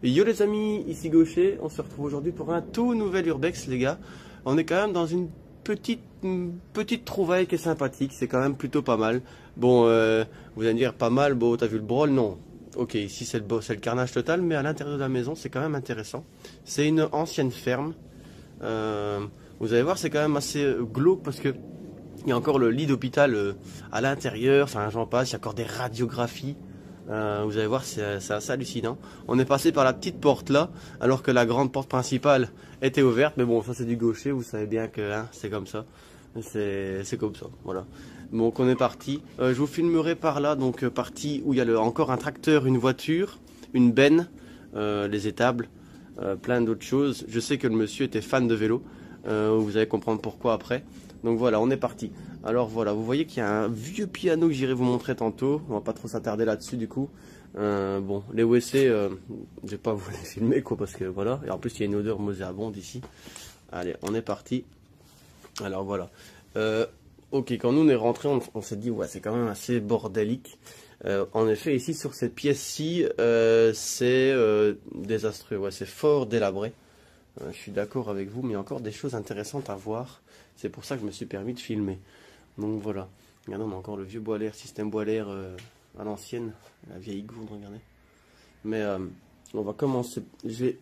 Yo les amis, ici Gaucher, on se retrouve aujourd'hui pour un tout nouvel Urbex les gars. On est quand même dans une petite trouvaille qui est sympathique, c'est quand même plutôt pas mal. Bon, vous allez me dire pas mal, bon t'as vu le brawl? Non. Ok, ici c'est le carnage total, mais à l'intérieur de la maison c'est quand même intéressant. C'est une ancienne ferme. Vous allez voir, c'est quand même assez glauque parce que il y a encore le lit d'hôpital à l'intérieur, enfin j'en passe, il y a encore des radiographies. Vous allez voir, c'est assez hallucinant. On est passé par la petite porte là, alors que la grande porte principale était ouverte. Mais bon, ça c'est du gaucher, vous savez bien que hein, c'est comme ça. C'est comme ça, voilà. Donc on est parti. Je vous filmerai par là, donc partie où il y a encore un tracteur, une voiture, une benne, les étables, plein d'autres choses. Je sais que le monsieur était fan de vélo. Vous allez comprendre pourquoi après. Donc voilà, on est parti. Alors voilà, vous voyez qu'il y a un vieux piano que j'irai vous montrer tantôt. On va pas trop s'attarder là-dessus du coup. Bon, les WC, je vais pas vous les filmer quoi parce que voilà. Et en plus il y a une odeur nauséabonde ici. Allez, on est parti. Alors voilà. Ok, quand nous on est rentré, on s'est dit ouais c'est quand même assez bordélique. En effet ici sur cette pièce-ci, c'est désastreux. Ouais, c'est fort délabré. Je suis d'accord avec vous, mais il y a encore des choses intéressantes à voir. C'est pour ça que je me suis permis de filmer. Donc voilà. Regardez, on a encore le vieux bois l'air, système bois l'air à l'ancienne, la vieille gourde, regardez. Mais on va commencer. Je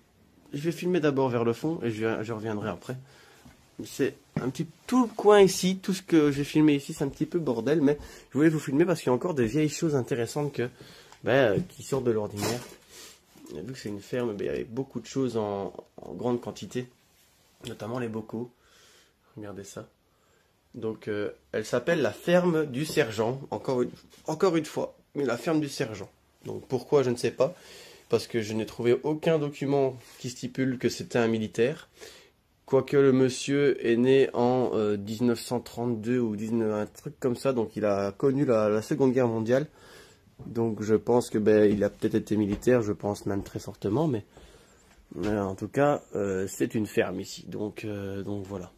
vais filmer d'abord vers le fond et je reviendrai après. C'est un petit tout le coin ici, tout ce que j'ai filmé ici, c'est un petit peu bordel, mais je voulais vous filmer parce qu'il y a encore des vieilles choses intéressantes qui sortent de l'ordinaire. Vu que c'est une ferme, il y avait beaucoup de choses en grande quantité, notamment les bocaux. Regardez ça. Donc, elle s'appelle la ferme du sergent, encore une fois, mais la ferme du sergent. Donc, pourquoi, je ne sais pas, parce que je n'ai trouvé aucun document qui stipule que c'était un militaire. Quoique le monsieur est né en 1932 ou un truc comme ça, donc il a connu la Seconde Guerre mondiale. Donc je pense que il a peut-être été militaire, je pense même très fortement, mais en tout cas c'est une ferme ici, donc voilà.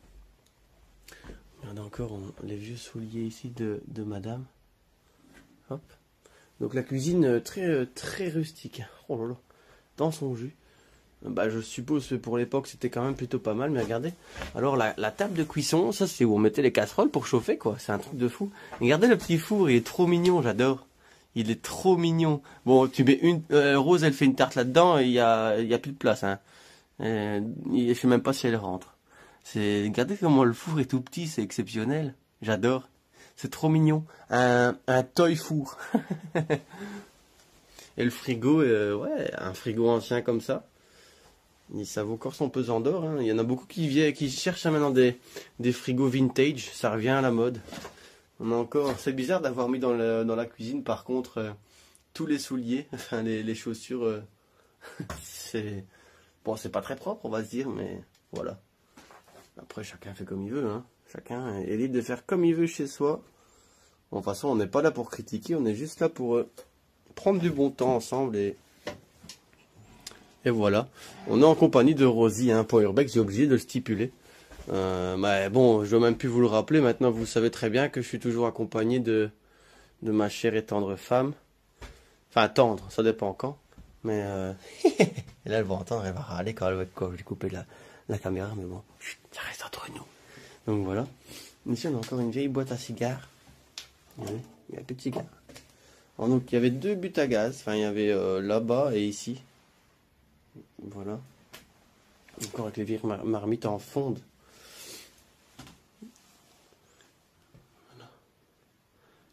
Regardez encore les vieux souliers ici de madame. Hop. Donc la cuisine très rustique, oh là là, dans son jus. Je suppose que pour l'époque c'était quand même plutôt pas mal, mais regardez. Alors la table de cuisson, ça c'est où on mettait les casseroles pour chauffer quoi, c'est un truc de fou. Regardez le petit four, il est trop mignon, j'adore. Il est trop mignon. Bon, tu mets Rose, elle fait une tarte là-dedans et il y a plus de place. Hein. Je sais même pas si elle rentre. Regardez comment le four est tout petit, c'est exceptionnel. J'adore. C'est trop mignon. Un toy four. Et le frigo, ouais, un frigo ancien comme ça. Et ça vaut encore son pesant d'or. Hein. Il y en a beaucoup qui cherchent maintenant des frigos vintage. Ça revient à la mode. On a encore, c'est bizarre d'avoir mis dans la cuisine par contre tous les souliers, enfin les chaussures, c'est pas très propre on va se dire, mais voilà. Après chacun fait comme il veut, hein. Chacun est libre de faire comme il veut chez soi. Bon, de toute façon on n'est pas là pour critiquer, on est juste là pour prendre du bon temps ensemble et voilà. On est en compagnie de Rosie, hein, pour Urbex, j'ai obligé de le stipuler. Mais bon, je dois même plus vous le rappeler, maintenant vous savez très bien que je suis toujours accompagné de ma chère et tendre femme. Enfin, tendre, ça dépend quand. Mais et là, elle va entendre, elle va râler quand je vais couper la caméra, mais bon, chut, ça reste entre nous. Donc voilà. Ici, on a encore une vieille boîte à cigares. Il y a un petit cigare. Alors, donc, il y avait deux buts à gaz. Enfin, il y avait là-bas et ici. Voilà. Encore avec les vieilles marmites en fonte.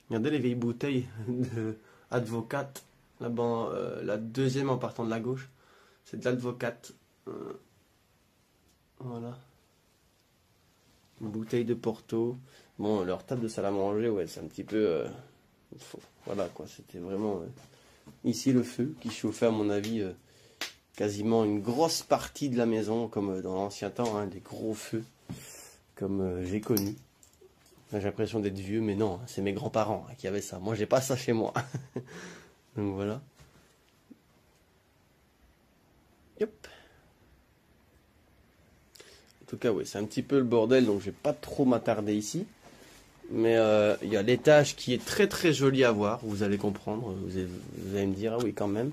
Regardez les vieilles bouteilles de Advocate. Là-bas, la deuxième en partant de la gauche. C'est de l'Advocate. Voilà. Une bouteille de Porto. Bon, leur table de salle à manger, ouais, c'est un petit peu... voilà, quoi. C'était vraiment... ici, le feu qui chauffait, à mon avis, quasiment une grosse partie de la maison, comme dans l'ancien temps, hein, des gros feux, comme j'ai connu. J'ai l'impression d'être vieux, mais non, c'est mes grands-parents qui avaient ça. Moi, j'ai pas ça chez moi. Donc voilà. Yop. En tout cas, oui, c'est un petit peu le bordel, donc je vais pas trop m'attarder ici. Mais il y a l'étage qui est très joli à voir, vous allez comprendre. Vous allez me dire, ah oui, quand même.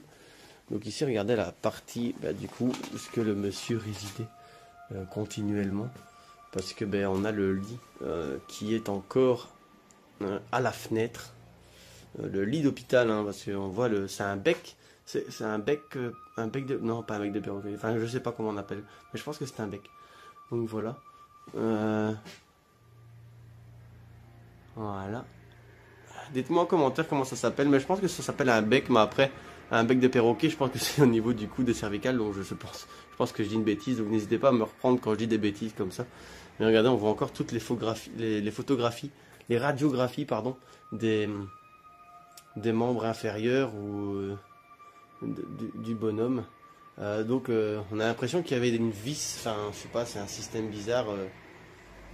Donc ici, regardez la partie du coup où ce que le monsieur résidait continuellement, parce que on a le lit qui est encore à la fenêtre, le lit d'hôpital, hein, parce qu'on voit c'est un bec, c'est un bec de, non pas un bec de perroquet, enfin je sais pas comment on appelle, mais je pense que c'est un bec. Donc voilà. Voilà. Dites-moi en commentaire comment ça s'appelle, mais je pense que ça s'appelle un bec, mais après, un bec de perroquet, je pense que c'est au niveau du cou des cervicales, donc je pense que je dis une bêtise, donc n'hésitez pas à me reprendre quand je dis des bêtises comme ça. Mais regardez, on voit encore toutes les photographies, les radiographies, pardon, des membres inférieurs ou du bonhomme. Donc on a l'impression qu'il y avait une vis, enfin je sais pas, c'est un système bizarre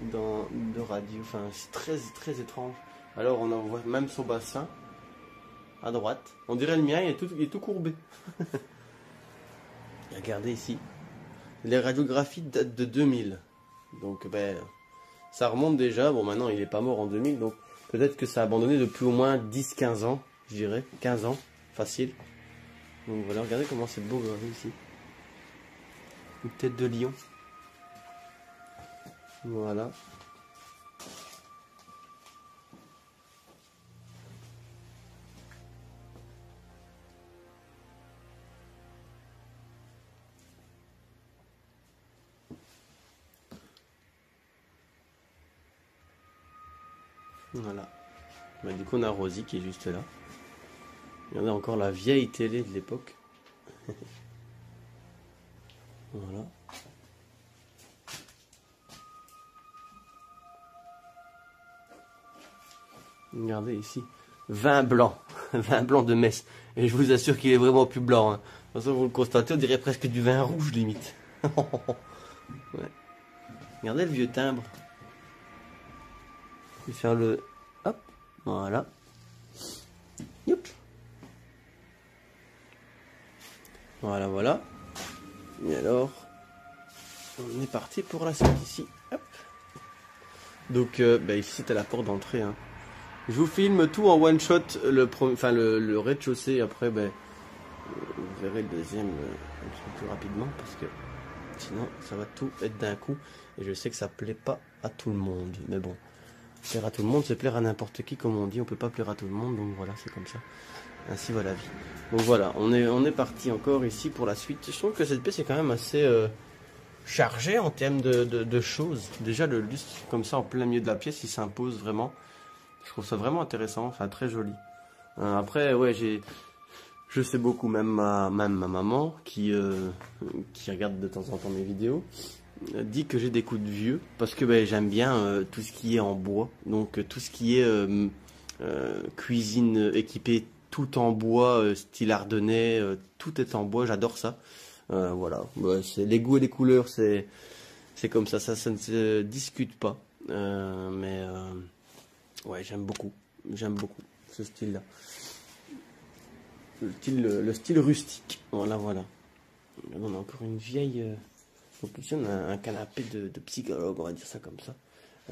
de radio, enfin c'est très très étrange. Alors on en voit même son bassin à droite. On dirait le mien, il est tout courbé. Regardez ici. Les radiographies datent de 2000. Donc ça remonte déjà. Bon, maintenant il n'est pas mort en 2000, donc peut-être que ça a abandonné depuis au moins 10-15 ans, je dirais. 15 ans, facile. Donc voilà, regardez comment c'est beau ici. Une tête de lion. Voilà. Voilà. Du coup, on a Rosie qui est juste là. Il y en a encore la vieille télé de l'époque. Voilà. Regardez ici. Vin blanc. Vin blanc de Metz. Et je vous assure qu'il est vraiment plus blanc. Hein. De toute façon, vous le constatez, on dirait presque du vin rouge limite. Ouais. Regardez le vieux timbre. Je vais faire le... Hop. Voilà. Youp. Voilà, voilà. Et alors, on est parti pour la suite ici. Hop. Donc, ici c'était la porte d'entrée. Hein. Je vous filme tout en one shot, le rez-de-chaussée. Après, vous verrez le deuxième un petit peu plus rapidement parce que sinon ça va tout être d'un coup. Et je sais que ça plaît pas à tout le monde. Mais bon, plaire à tout le monde, c'est plaire à n'importe qui, comme on dit. On peut pas plaire à tout le monde, donc voilà, c'est comme ça. Ainsi va la vie. Donc voilà, on est parti encore ici pour la suite. Je trouve que cette pièce est quand même assez chargée en termes de choses. Déjà le lustre comme ça en plein milieu de la pièce, il s'impose vraiment. Je trouve ça vraiment intéressant, enfin très joli. Après, ouais, je sais beaucoup, même ma maman qui regarde de temps en temps mes vidéos, dit que j'ai des coups de vieux parce que j'aime bien tout ce qui est en bois. Donc tout ce qui est cuisine équipée tout en bois, style ardennais, tout est en bois, j'adore ça. Voilà, c'est les goûts et les couleurs, c'est comme ça ne se discute pas. Ouais, j'aime beaucoup ce style-là. Le style rustique. Voilà, voilà. On a encore une vieille. Donc ici, on a un canapé de psychologue, on va dire ça comme ça.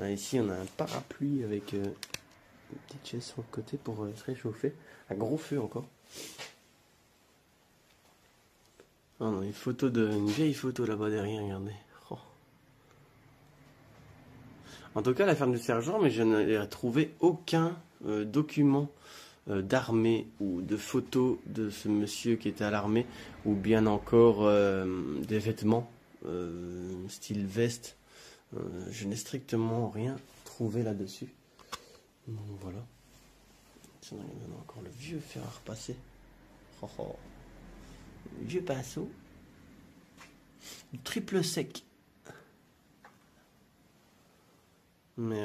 Ici, on a un parapluie avec une petite chaise sur le côté pour se réchauffer. Un gros feu encore. Oh, on a une vieille photo là-bas derrière, regardez. Oh. En tout cas, la ferme du sergent, mais je n'ai trouvé aucun document d'armée ou de photos de ce monsieur qui était à l'armée, ou bien encore des vêtements style veste. Je n'ai strictement rien trouvé là-dessus. Donc voilà. On a encore le vieux fer à repasser. Oh, oh. Le vieux pinceau. Le triple sec. Mais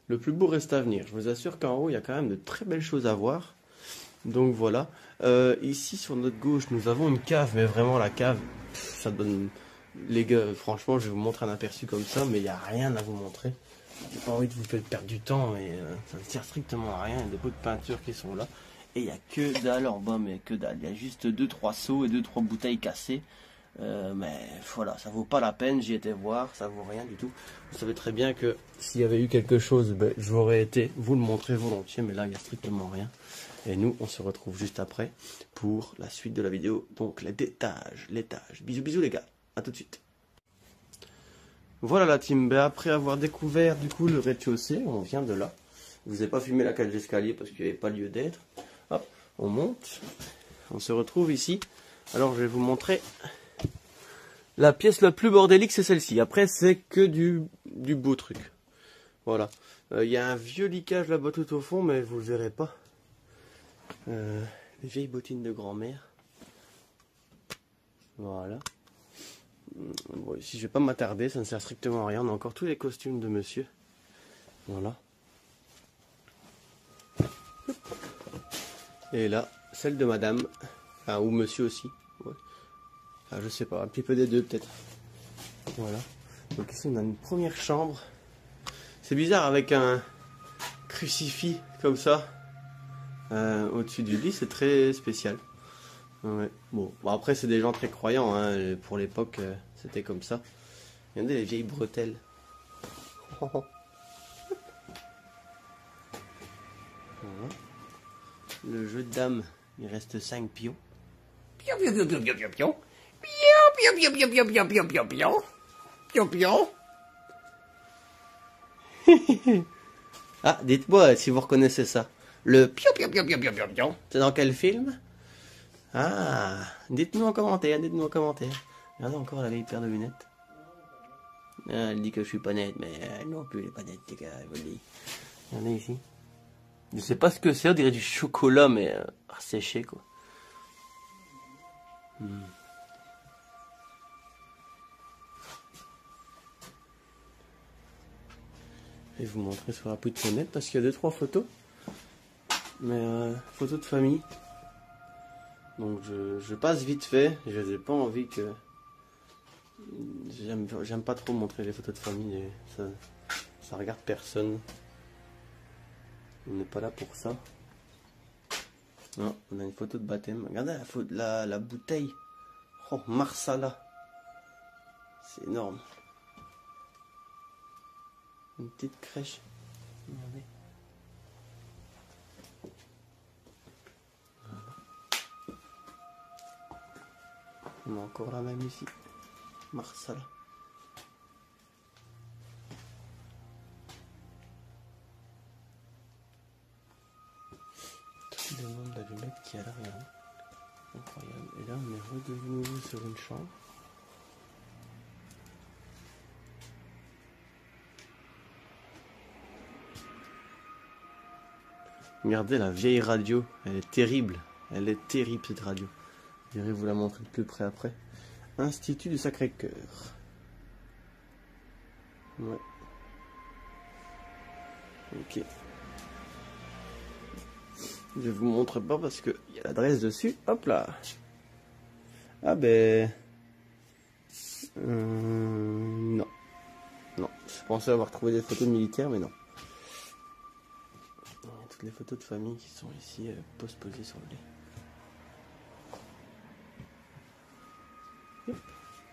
le plus beau reste à venir. Je vous assure qu'en haut, il y a quand même de très belles choses à voir. Donc voilà. Ici, sur notre gauche, nous avons une cave. Mais vraiment, la cave, ça donne... Les gars, franchement, je vais vous montrer un aperçu comme ça. Mais il n'y a rien à vous montrer. J'ai pas envie de vous faire perdre du temps. Mais ça ne sert strictement à rien. Il y a des pots de peinture qui sont là. Et il n'y a que dalle en bas. Mais que dalle. Il y a juste 2-3 seaux et 2-3 bouteilles cassées. Mais voilà, ça vaut pas la peine, j'y étais voir, ça vaut rien du tout. Vous savez très bien que s'il y avait eu quelque chose, j'aurais été vous le montrer volontiers, mais là il n'y a strictement rien. Et nous, on se retrouve juste après pour la suite de la vidéo. Donc l'étage. Bisous, bisous les gars. À tout de suite. Voilà la team. Ben, après avoir découvert du coup le rez-de-chaussée, on vient de là. Je vous ai pas filmé la cage d'escalier parce qu'il n'y avait pas lieu d'être. Hop, on monte. On se retrouve ici. Alors je vais vous montrer. La pièce la plus bordélique, c'est celle-ci. Après, c'est que du beau truc. Voilà. Il y a un vieux liquage là-bas tout au fond, mais vous le verrez pas. Les vieilles bottines de grand-mère. Voilà. Bon, ici, je vais pas m'attarder, ça ne sert strictement à rien. On a encore tous les costumes de monsieur. Voilà. Et là, celle de madame. Enfin, ou monsieur aussi. Ouais. Enfin, je sais pas, un petit peu des deux peut-être. Voilà. Donc ici, on a une première chambre. C'est bizarre avec un crucifix comme ça au-dessus du lit, c'est très spécial. Ouais. Bon, après c'est des gens très croyants, hein. Pour l'époque c'était comme ça. Regardez les vieilles bretelles. Voilà. Le jeu de dames, il reste 5 pions. Pion, pion, pion, pion, pion, pion, pion. Pion, pion, pion, pion, pion, pion, pion, pion. Pion, pion. Ah, dites-moi si vous reconnaissez ça. Le pion, pion, pion, pion, pion, pion, pion. C'est dans quel film? Ah, dites-nous en commentaire, dites-nous en commentaire. Regardez encore la vieille paire de lunettes. Ah, elle dit que je suis pas net, mais non plus, elle est pas nette, les gars, je vous le dis. Regardez ici. Je sais pas ce que c'est, on dirait du chocolat, mais séché, quoi. Je vais vous montrer sur la petite fenêtre parce qu'il y a 2-3 photos. Mais photos de famille. Donc je passe vite fait. Je n'ai pas envie que... J'aime pas trop montrer les photos de famille. Ça regarde personne. On n'est pas là pour ça. Non, on a une photo de baptême. Regardez la bouteille. Oh, Marsala. C'est énorme. Une petite crèche. Regardez. On a encore la même ici. Marsala. Tous les nombres d'allumettes qui a là, regardez. Incroyable. Et là, on est redevenu sur une chambre. Regardez la vieille radio. Elle est terrible. Elle est terrible cette radio. Je vais vous la montrer de plus près après. Institut du Sacré-Cœur. Ouais. Ok. Je vous montre pas parce qu'il y a l'adresse dessus. Hop là. Ah ben... non. Non. Je pensais avoir trouvé des photos de militaires, mais non. Il y a toutes les photos de famille qui sont ici posées sur le lit.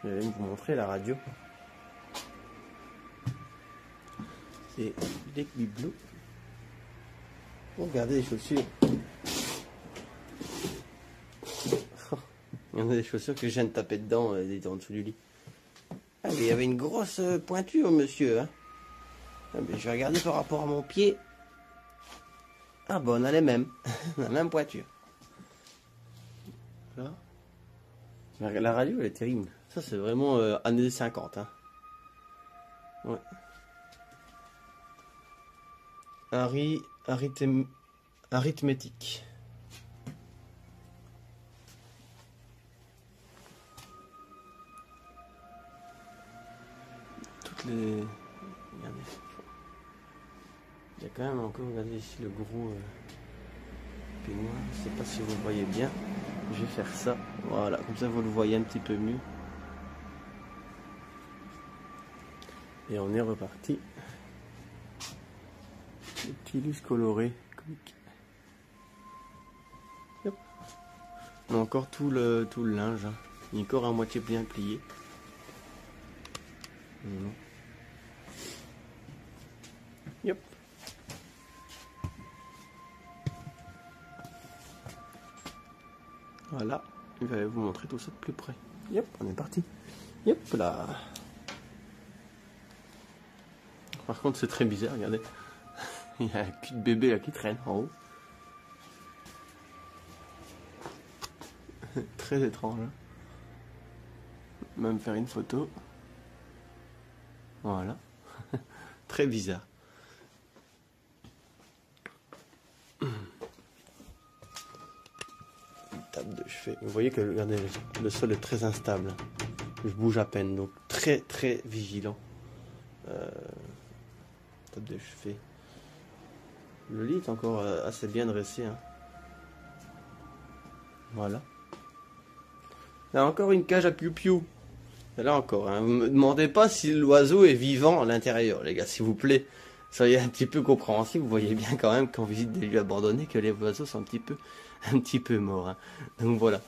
Je vais vous montrer la radio. C'est les bibelots. Regardez les chaussures. Regardez les chaussures que je viens de taper dedans, elles étaient en dessous du lit. Ah mais il y avait une grosse pointure, monsieur. Hein. Ah, mais je vais regarder par rapport à mon pied. Ah bon, on a les mêmes. On a la même pointure. Là. La radio, elle est terrible. Ça, c'est vraiment années 50. Hein. Ouais. Arithmétique. Toutes les... Regardez. Il y a quand même encore, regardez ici le gros peignoir. Je ne sais pas si vous le voyez bien. Je vais faire ça. Voilà, comme ça vous le voyez un petit peu mieux. Et on est reparti. Les petits lus colorés. On a encore tout le linge. Hein. Il est encore à moitié bien plié. Voilà. Yep. Voilà, je vais vous montrer tout ça de plus près. Yep, on est parti. Yep là. Par contre, c'est très bizarre, regardez. Il y a un cul de bébé là qui traîne en haut. Très étrange. Hein. Même faire une photo. Voilà. Très bizarre. Une table de chevet. Vous voyez que regardez, le sol est très instable. Je bouge à peine, donc très très vigilant. Table de chevet. Le lit est encore assez bien dressé. Hein. Voilà. Là encore une cage à piou-piou. Là encore, hein. Vous me demandez pas si l'oiseau est vivant à l'intérieur, les gars, s'il vous plaît. Soyez un petit peu compréhensifs. Vous voyez bien quand même quand on visite des lieux abandonnés que les oiseaux sont un petit peu morts. Hein. Donc voilà.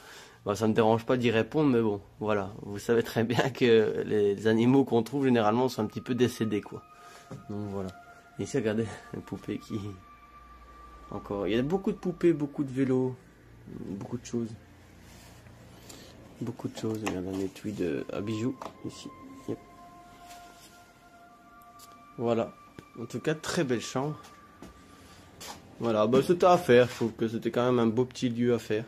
Bon, ça ne me dérange pas d'y répondre, mais bon, voilà. Vous savez très bien que les animaux qu'on trouve généralement sont un petit peu décédés, quoi. Donc voilà. Ici, regardez, une poupée qui... Encore, il y a beaucoup de poupées, beaucoup de vélos, beaucoup de choses. Beaucoup de choses. Il y a un étui à bijoux ici. Yep. Voilà. En tout cas, très belle chambre. Voilà, bah, c'était à faire. Je trouve que c'était quand même un beau petit lieu à faire.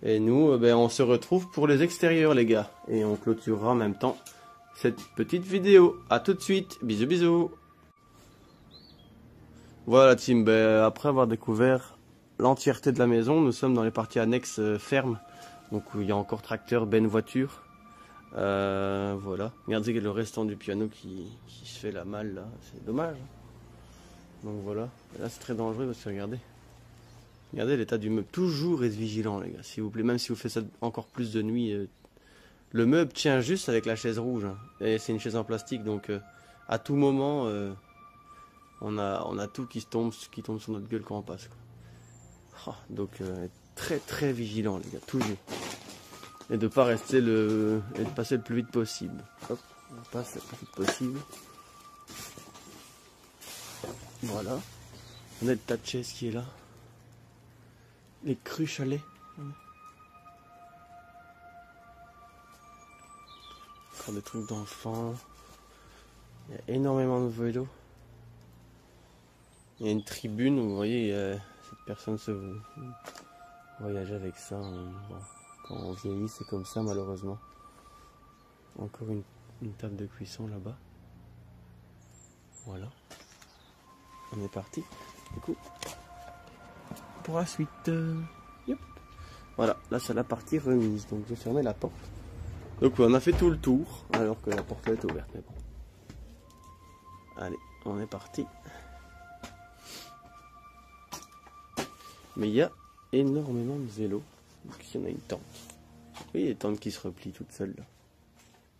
Et nous, ben, on se retrouve pour les extérieurs, les gars. Et on clôturera en même temps cette petite vidéo. À tout de suite. Bisous, bisous. Voilà, team. Ben, après avoir découvert l'entièreté de la maison, nous sommes dans les parties annexes fermes. Donc il y a encore tracteur, benne, voiture. Voilà. Regardez le restant du piano qui se fait la malle là. C'est dommage. Donc voilà. Et là c'est très dangereux parce que regardez. Regardez l'état du meuble. Toujours être vigilant les gars, s'il vous plaît. Même si vous faites ça encore plus de nuit. Le meuble tient juste avec la chaise rouge. Hein. Et c'est une chaise en plastique. Donc à tout moment, on a tout qui tombe sur notre gueule quand on passe. Quoi. Oh, donc très très vigilant les gars, toujours. Et de pas rester et de passer le plus vite possible. Hop, on passe le plus vite possible. Voilà. On a le tas de chaises qui est là. Les cruches à lait. Encore des trucs d'enfants. Il y a énormément de vélos. Il y a une tribune où vous voyez cette personne se voyage avec ça. Bon. Quand on vieillit, c'est comme ça malheureusement. Encore une table de cuisson là-bas. Voilà. On est parti. Du coup, pour la suite. Yep. Voilà, là c'est la partie remise. Donc je vais fermer la porte. Donc on a fait tout le tour alors que la porte est ouverte. Mais bon. Allez, on est parti. Mais il y a énormément de vélos. Donc il y en a une tente. Oui, les tentes qui se replient toutes seules là.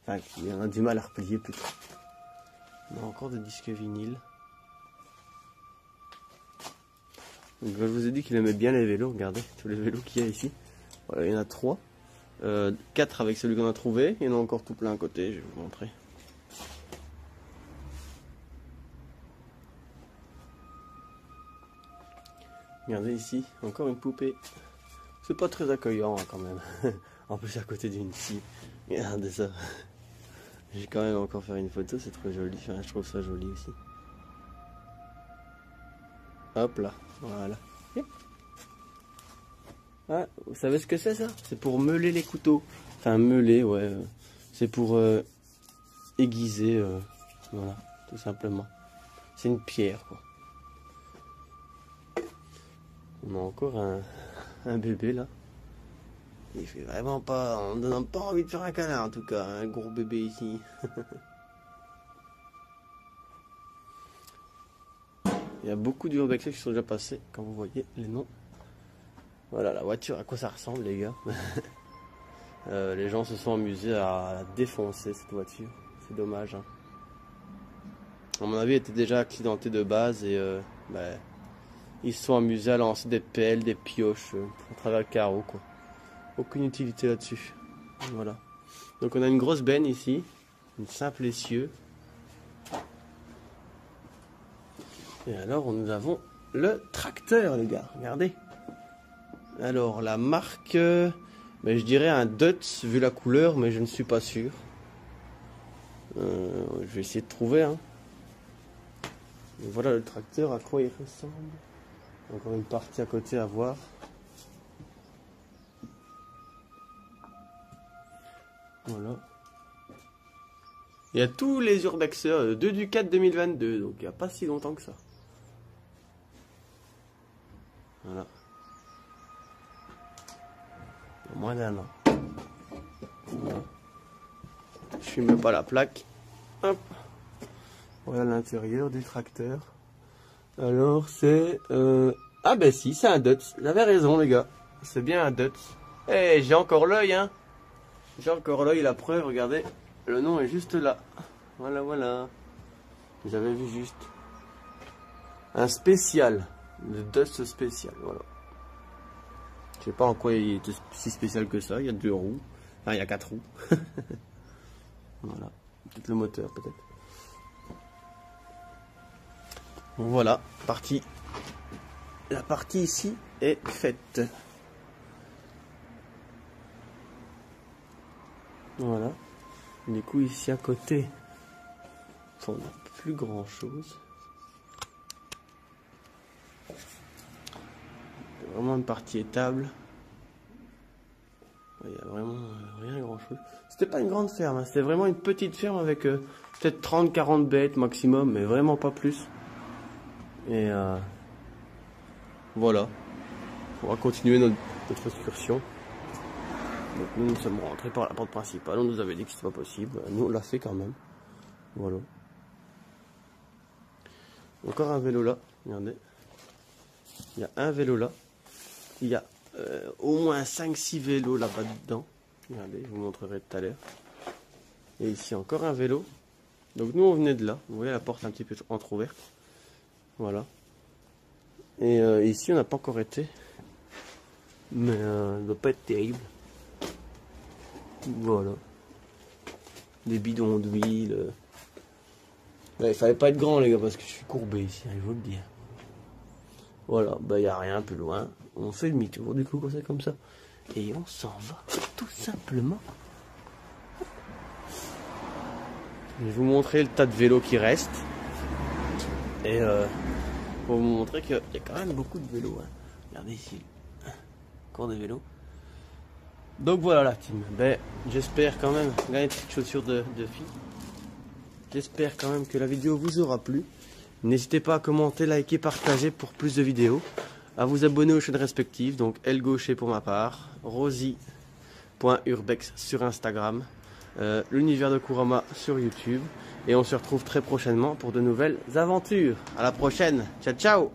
Enfin, il y en a du mal à replier plutôt. On a encore des disques vinyles. Donc, je vous ai dit qu'il aimait bien les vélos. Regardez tous les vélos qu'il y a ici. Voilà, il y en a 3. 4 avec celui qu'on a trouvé. Il y en a encore tout plein à côté. Je vais vous montrer. Regardez ici, encore une poupée. C'est pas très accueillant hein, quand même. En plus à côté d'une scie. Regardez ça. J'ai quand même encore faire une photo, c'est trop joli. Enfin, je trouve ça joli aussi. Hop là, voilà. Yep. Ah, vous savez ce que c'est ça? C'est pour meuler les couteaux. Enfin meuler, ouais. C'est pour aiguiser, voilà, tout simplement. C'est une pierre quoi. On a encore un bébé là. Il fait vraiment pas... On ne donne pas envie de faire un câlin en tout cas, un gros bébé ici. Il y a beaucoup d'urbexés qui sont déjà passés, quand vous voyez les noms. Voilà la voiture, à quoi ça ressemble les gars. Les gens se sont amusés à défoncer cette voiture, c'est dommage. Hein. À mon avis elle était déjà accidentée de base et ils se sont amusés à lancer des pelles, des pioches à travers le carreau quoi. Aucune utilité là-dessus. Voilà. Donc on a une grosse benne ici. Une simple essieu. Et alors nous avons le tracteur les gars. Regardez. Alors la marque, ben, je dirais un Dutz vu la couleur, mais je ne suis pas sûr. Je vais essayer de trouver. Hein. Et voilà le tracteur, à quoi il ressemble. Encore une partie à côté à voir. Voilà. Il y a tous les urbexeurs 2 du 4 2022, donc il n'y a pas si longtemps que ça. Voilà. Il y a moins d'un an. Voilà. Je fume pas la plaque. Hop. Voilà l'intérieur du tracteur. Alors c'est... Ah ben si, c'est un Dutz. J'avais raison les gars. C'est bien un Dutz. Eh, j'ai encore l'œil hein. J'ai encore l'œil, la preuve, regardez. Le nom est juste là. Voilà, voilà. J'avais vu juste. Un spécial. Le Dutz spécial, voilà. Je sais pas en quoi il est si spécial que ça. Il y a 2 roues. Enfin, il y a 4 roues. Voilà. Peut-être le moteur, peut-être. Voilà, partie. La partie ici est faite. Voilà. Du coup, ici à côté, on n'a plus grand chose. Vraiment une partie étable. Il n'y a vraiment rien grand chose. C'était pas une grande ferme, hein. C'était vraiment une petite ferme avec peut-être 30-40 bêtes maximum, mais vraiment pas plus. Et voilà. On va continuer notre excursion. Donc nous sommes rentrés par la porte principale. On nous avait dit que c'était pas possible. Nous on l'a fait quand même. Voilà. Encore un vélo là. Regardez. Il y a un vélo là. Il y a au moins 5-6 vélos là-bas dedans. Regardez, je vous montrerai tout à l'heure. Et ici encore un vélo. Donc nous on venait de là. Vous voyez la porte un petit peu entrouverte. Voilà. Et ici on n'a pas encore été. Mais ça ne doit pas être terrible. Voilà. Des bidons d'huile. Là, il fallait pas être grand les gars parce que je suis courbé ici, je vous le dis. Voilà, bah il n'y a rien plus loin. On fait demi-tour du coup quand c'est comme ça. Et on s'en va tout simplement. Je vais vous montrer le tas de vélos qui restent. Et pour vous montrer qu'il y a quand même beaucoup de vélos. Hein. Regardez ici. Encore des vélos. Donc voilà la team. Ben, j'espère quand même. Regardez les petites chaussures de filles. J'espère quand même que la vidéo vous aura plu. N'hésitez pas à commenter, liker, partager pour plus de vidéos. À vous abonner aux chaînes respectives. Donc Elle Gaucher pour ma part. Rosie.urbex sur Instagram. L'univers de Kurama sur YouTube. Et on se retrouve très prochainement pour de nouvelles aventures. À la prochaine. Ciao ciao.